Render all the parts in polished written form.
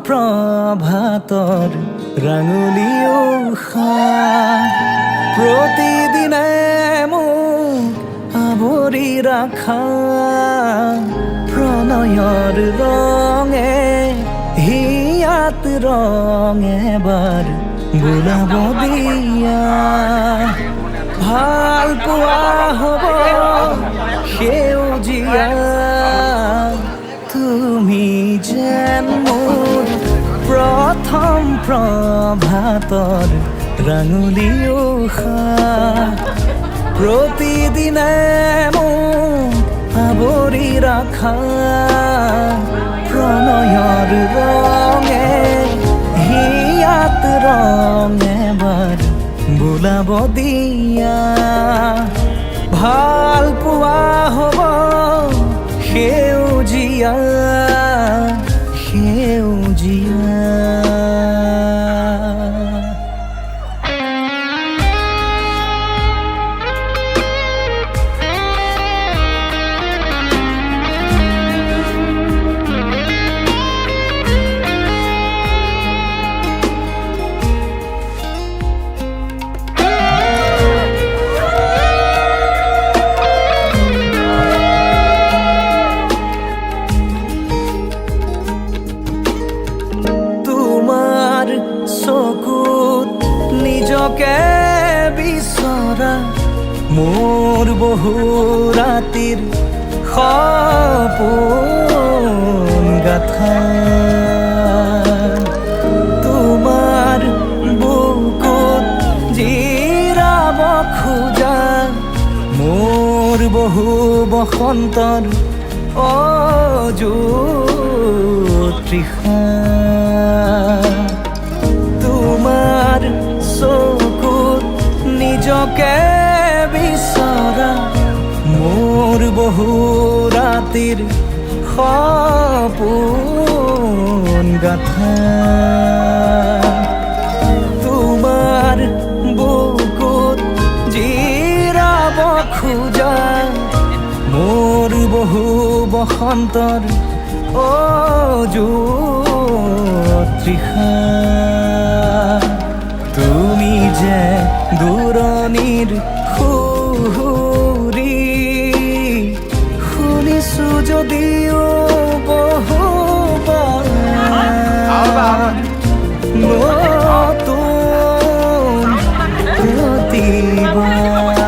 প্ৰভাতৰ ৰাঙলী উষা প্ৰতিদিনে মোক আৱৰি ৰাখা প্ৰণয়ৰ ৰঙে হিয়াত ৰং এবাৰ বোলাব দিয়া ভাল পোৱা হ'ব সেউজীয়া তুমি যেন মোৰ প্ৰথম প্ৰভাতৰ ৰাঙলী উষা প্ৰতিদিনে মোক আৱৰি ৰাখা প্ৰণয়ৰ ৰঙে হিয়াত ৰং এবাৰ বোলাব দিয়া ভাল পোৱা হ'ব সেউজীয়া সেউজীয়া চকুত নিজকে বিচৰা মোৰ বহু ৰাতিৰ সপোন গাথা তোমাৰ বুকুত জিৰাব খোজা মোৰ বহু বসন্তৰ অযুত তৃষা তোমাৰ চকুত নিজকে বিচৰা মোৰ বহু ৰাতিৰ সপোন গাথা তোমাৰ বুকুত জিৰাব খোজা মোৰ বহু বসন্তৰ অযুত তৃষা তুমি যে দূৰণিৰ সুৰি শুনিছো যদিও বহুবাৰ নতুন প্ৰতিবাৰ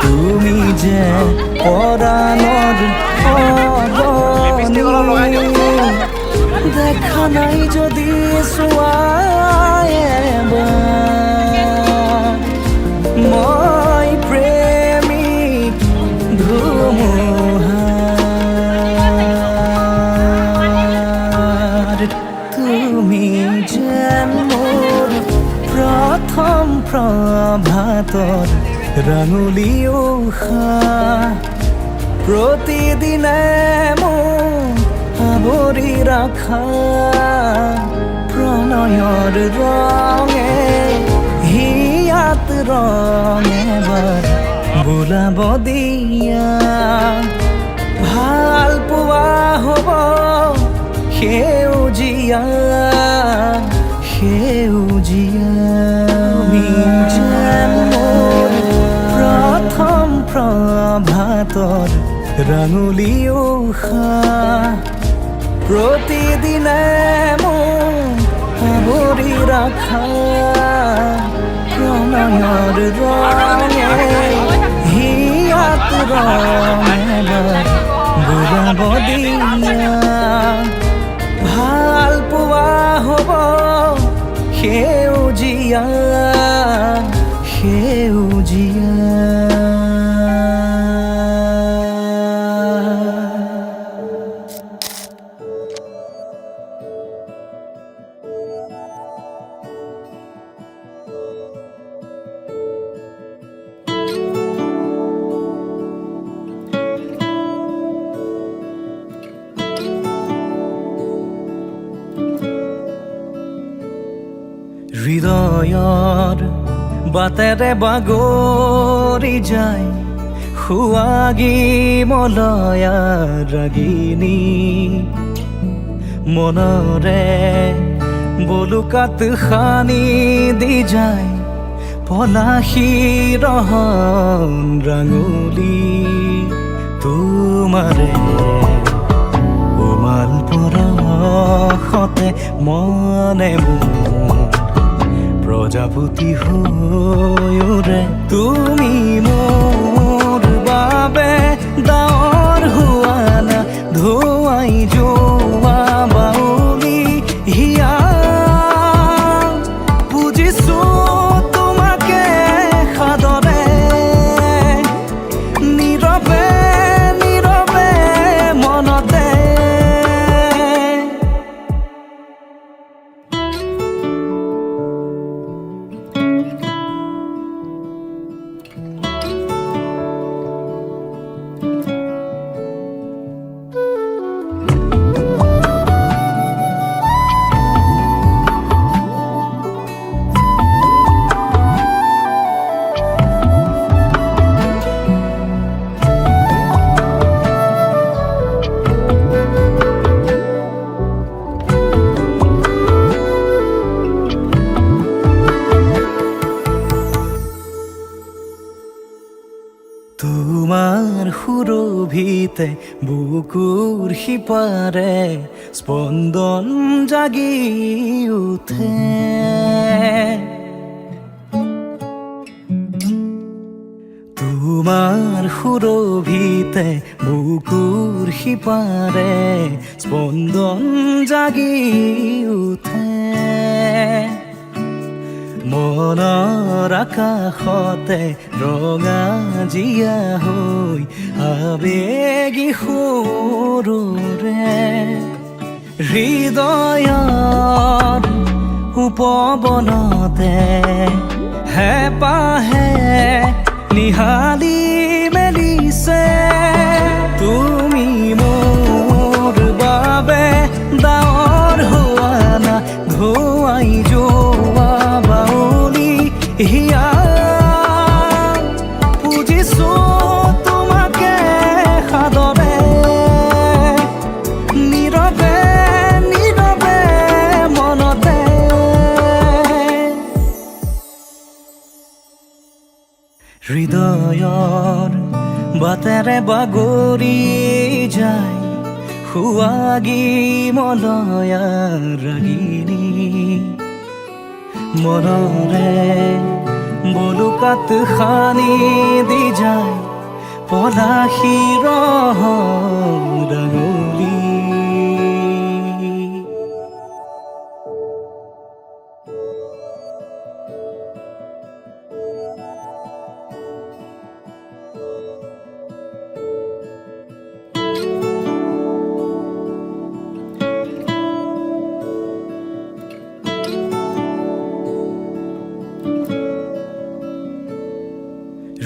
তুমি যে পৰাণৰ দেখা নাই যদি চোৱাই মই প্ৰেমিক ধুমুহাৰ তুমি যেন মোৰ প্ৰথম প্ৰভাতৰ ৰাঙলী উষা প্ৰতিদিনে মোক আৱৰি ৰাখা প্ৰণয়ৰ ৰঙে হিয়াত ৰং এবাৰ বোলাব দিয়া ভাল পোৱা হ'ব সেউজীয়া সেউজীয়া তুমি যেন মোৰ প্ৰথম প্ৰভাতৰ ৰাঙলী উষা প্ৰতিদিনে মোক আৱৰি ৰাখা প্ৰণয়ৰ ৰঙে হিয়াত ৰং এবাৰ বোলাব দিয়া ভাল পোৱা হ'ব সেউজীয়া সেউজীয়া হৃদয়ৰ বাটেৰে বাগৰি যায় সোৱাগী মলয়া ৰাগিনী মনৰে বলুকাত সানি দি যায় পলাশী ৰহন ৰাঙলী তোমাৰে উমাল পৰশতে মনে মোৰ প্ৰজাপতি হৈৰে তুমি মোৰ বাবে ডাৱৰ হোৱা না ধুৱাই যোৱা বাউলি হিয়া বুজিছো তোমাকে সাদৰে নীৰৱে নীৰৱে মনতে তোমাৰ সুৰভিতে বুকুৰ সিপাৰে স্পন্দন জাগি উঠে তোমাৰ সুৰভিতে বুকুৰ সিপাৰে স্পন্দন জাগি উঠে মনৰ আকাশতে ৰঙা জিয়া হৈ আবেগী সুৰৰে হৃদয়ৰ উপবনতে হেঁপাহে নিহালি মেলিছে তুমি মোৰ বাবে ডাৱৰ হোৱা না ধুৱাই যোৱা বাউলি হিয়া বুজিছো তোমাকে সাদৰে নীৰৱে নীৰৱে মনতে হৃদয়ৰ বাটেৰে বাগৰি যায় সুৱাগী মলয়া ৰাগিনী মনৰে বলুকাত সানি দি যায় পলাশী ৰহন ৰাঙলী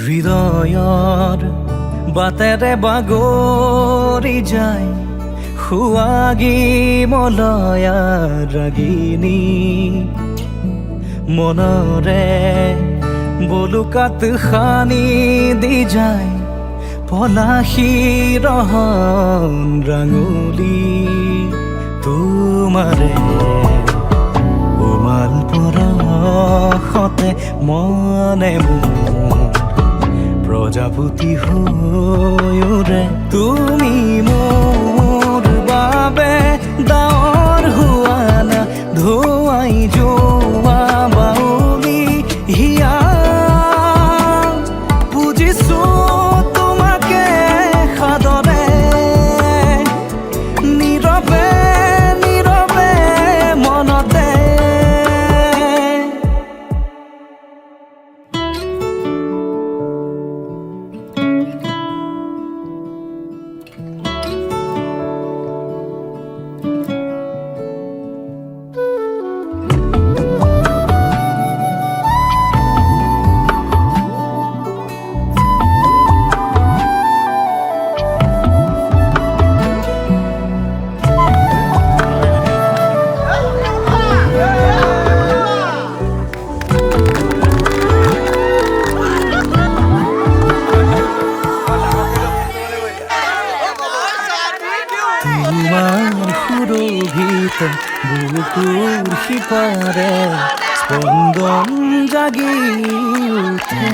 হৃদয়ৰ বাটেৰে বাগৰি যায় সুৱাগী মলয়া ৰাগিনী মনৰে বলুকাত সানি দি যায় পলাশী ৰহন ৰাঙলী তোমাৰে উমাল পৰশতে মনে মোৰ প্ৰজাপতি হৈৰে তুমি মোৰ বাবে ডাৱৰ হোৱা না ধুৱাই যোৱা বাউলি হিয়া বুজিছো তোমাকে সাদৰে নীৰৱে নীৰৱে মনতে বুকুৰ সিপাৰে স্পন্দন জাগি উঠে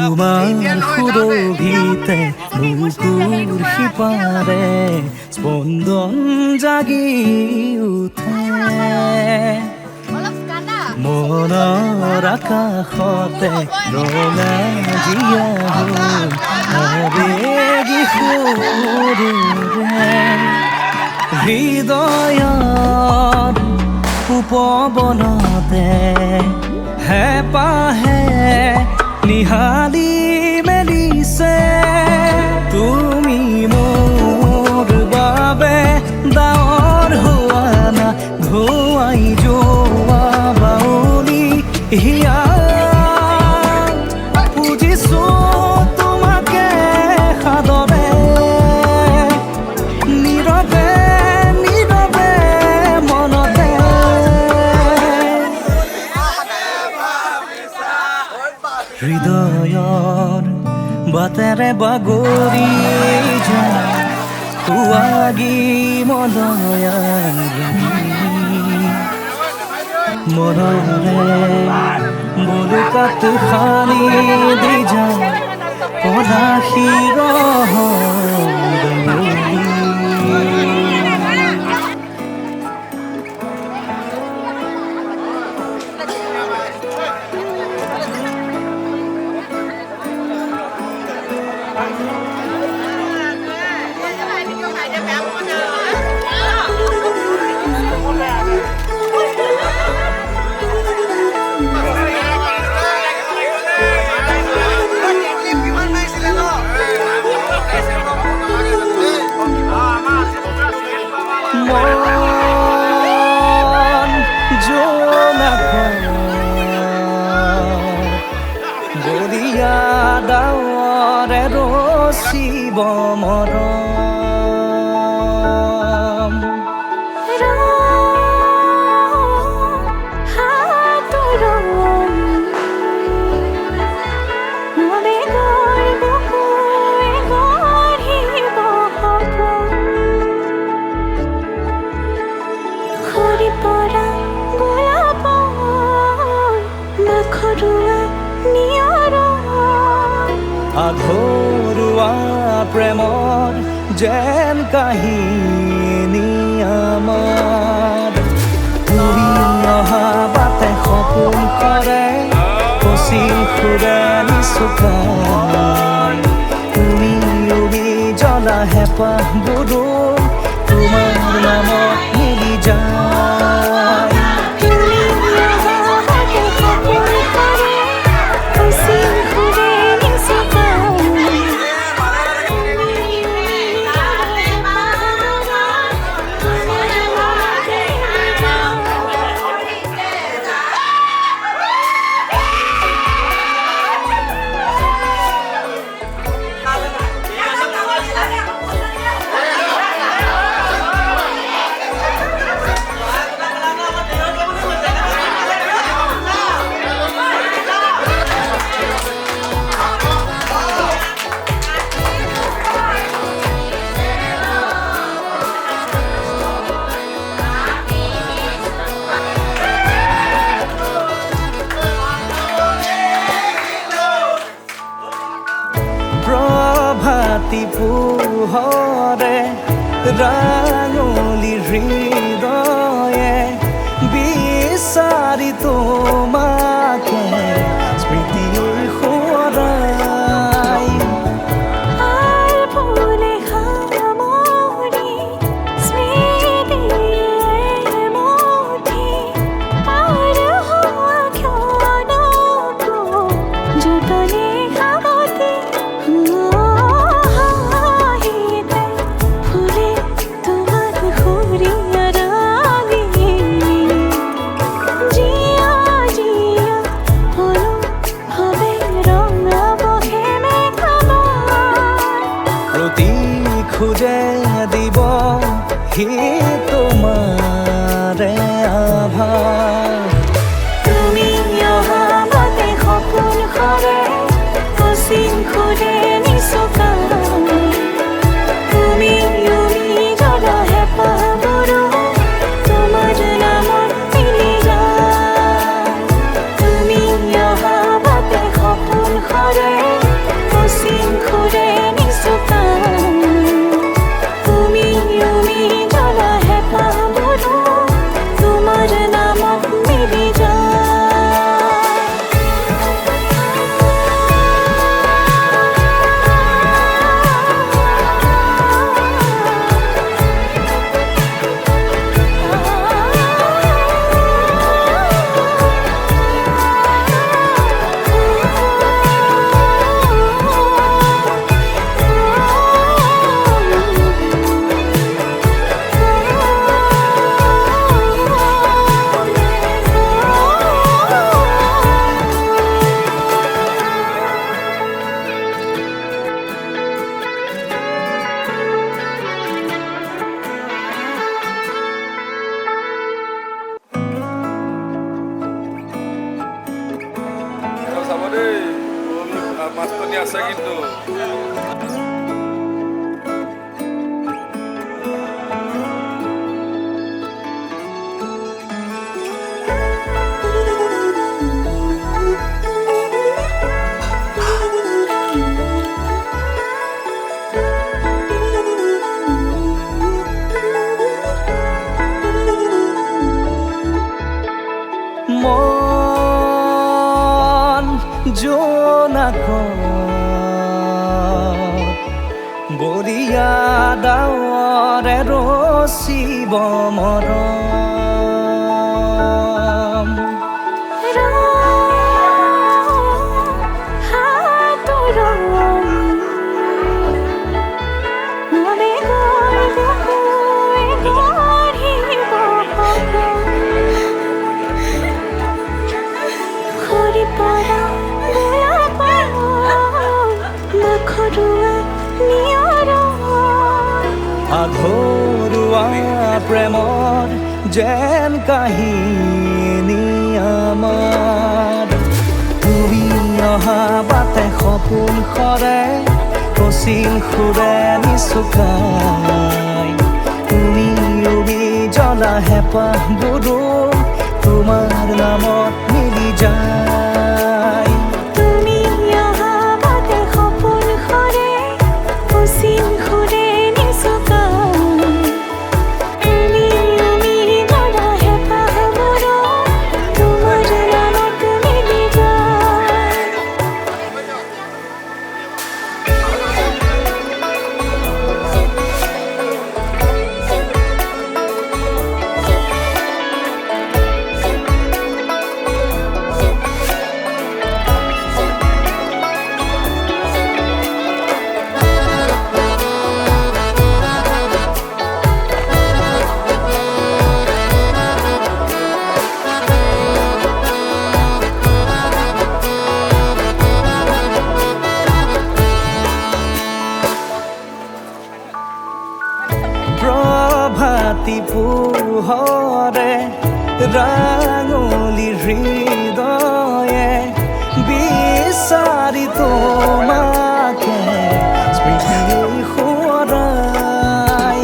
তোমাৰ সুৰভিতে বুকুৰ সিপাৰে স্পন্দন জাগি উঠে মনৰ আকাশতে ৰঙা জীয়া আবেগী সুৰে হৃদয়ত উপবনতে হেঁপাহে নিহালি মেলিছে তুমি মোৰ বাবে ডাৱৰ হোৱা না ধুৱাই যোৱা বাউলি হিয়া বুজিছো তোমাকে সাদৰে নীৰৱে নীৰৱে মনতে হৃদয়ৰ বাটেৰে বাগৰি যায় সুৱাগী মলয়া মনৰে বলুকাত খানি দি যায় পলাশীৰ বলিয়া ডাৱৰে ৰচিব মৰম আধৰুৱা প্ৰেমৰ যেন কাহিনী আমাৰ তুমি অহা বাটে সপোন কৰে কচি ফুৰে নিচুকাই তুমি উবি জ্বলা হেঁপাহ বুদো তোমাৰ নামত মিলি যায় প্ৰভাতী পোহৰে ৰাঙলী হৃদয়ে বিচাৰি তোমাকে স্মৃতিৰ সোঁৱৰাই খুঁজে দিব হি তোমাৰে আভাস তুমি অহা বাটে সপোন কৰে কচিং খুৰে নিচুকাই আছে কিন্তু মন জোনাকত বৰিয়া ডাৱৰে ৰচিব মৰম আধৰুৱা প্ৰেমৰ যেন কাহিনী আমাৰ তুমি অহা বাটে সপোন সৰে কচিল সুৰে নিচুকাই তুমি উবি জ্বলা হেঁপাহবোৰো তোমাৰ নামত মিলি যায় প্ৰভাতী পোহৰে ৰাঙলী হৃদয়ে বিচাৰি তোমাকে স্মৃতি সোঁৱৰাই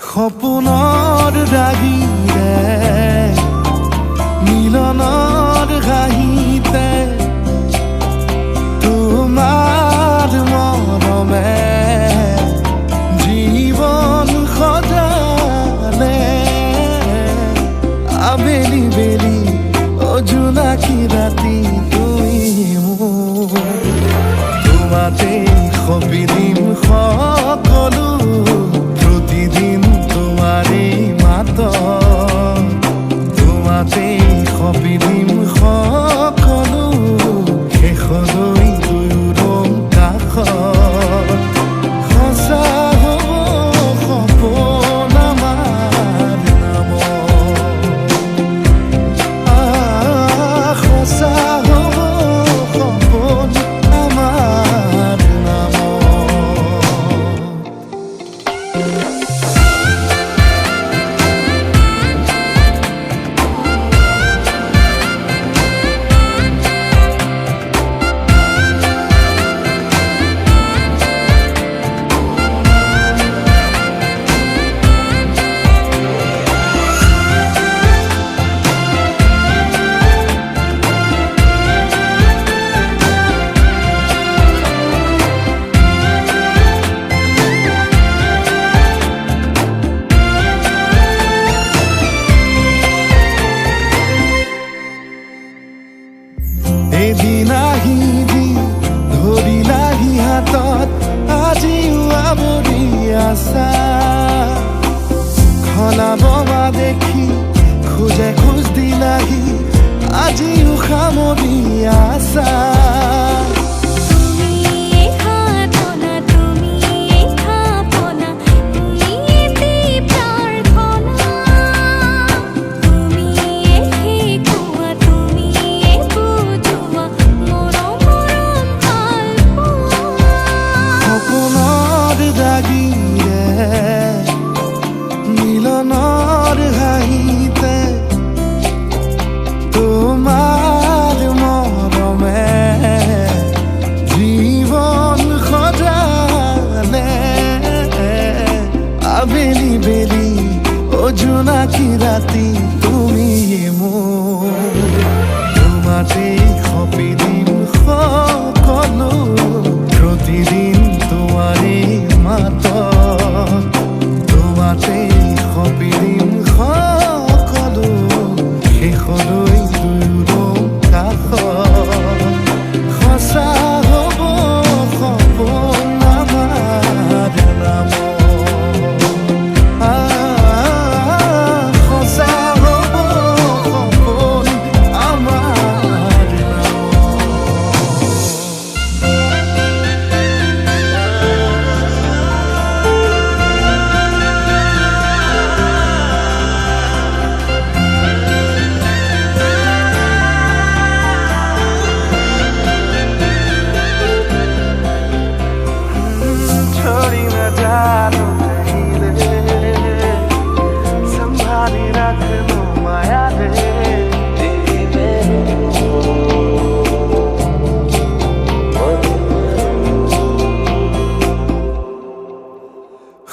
সপোনৰ ৰাগিৰে মিলনৰ ঘাঁহিতে তোমাৰ মৰমে জীৱন সজালে আবেলি বেলি অজোনাকী ৰাতি তুমি মোৰ তোমাতে সপিদিম সকলো প্ৰতিদিন তোমাৰে মাত তোমাতে সপিদিম সকলো শেষলৈ দুয়োৰম কাষত সঁচা হ'ব সপোন আমাৰ নামত সঁচা হ'ব সপোন আমাৰ নামত আজিও সামৰি আছা। মিলনৰ হাঁহিতে তোমাৰ মৰমে জীৱন সজালে। আবেলি বেলি জোনাকী ৰাতি তুমি মোৰ, তোমাতেই সপি দিম সকলো, প্ৰতিদিন তোমাৰেই মাতত, তোমাতেই সপি দিম সকলো, শেষলৈ দুয়োৰ কাষত। সঁচা হ'ব সপোন আমাৰ নামত, সঁচা হ'ব সপোন আমাৰ छोड़ी न जानो कहीं रे, संभाली रख लो माया रे।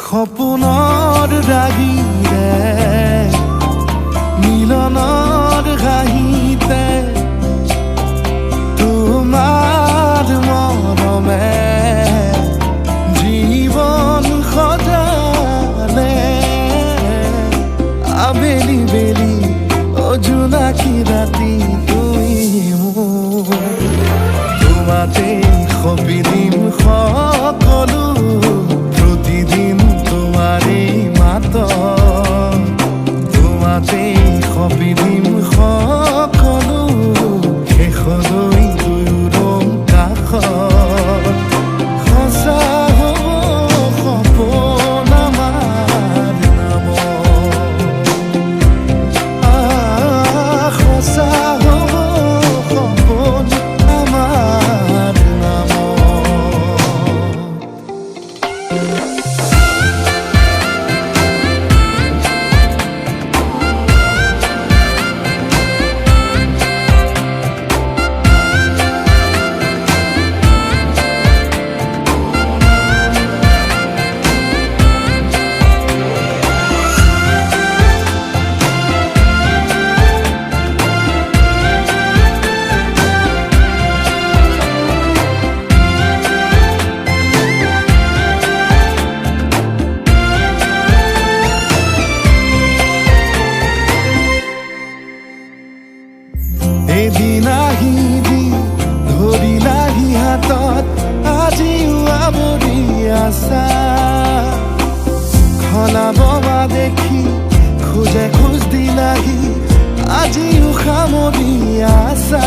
সপোনৰ ৰাগিৰে মিলনৰ হাঁহিতে তোমাৰ মৰমে জীৱন সজালে। আবেলি বেলি জোনাকী ৰাতি তুমি মোৰ, তোমাতেই সপি দিম সকলো, প্ৰতিদিন তোমাৰেই মাতত, তোমাতেই সপি দিম সকলো, শেষলৈ দুয়োৰ কাষত। সঁচা হ'ব সপোন আমাৰ নামত, সঁচা হ'ব সপোন আমাৰ নামত। এদিন আহিবি ধৰিলাহি হাতত, আজিও আৱৰি আছা। সলাব বা দেখি খোজে খোজ দিলাহি, আজিও সামৰি আছা।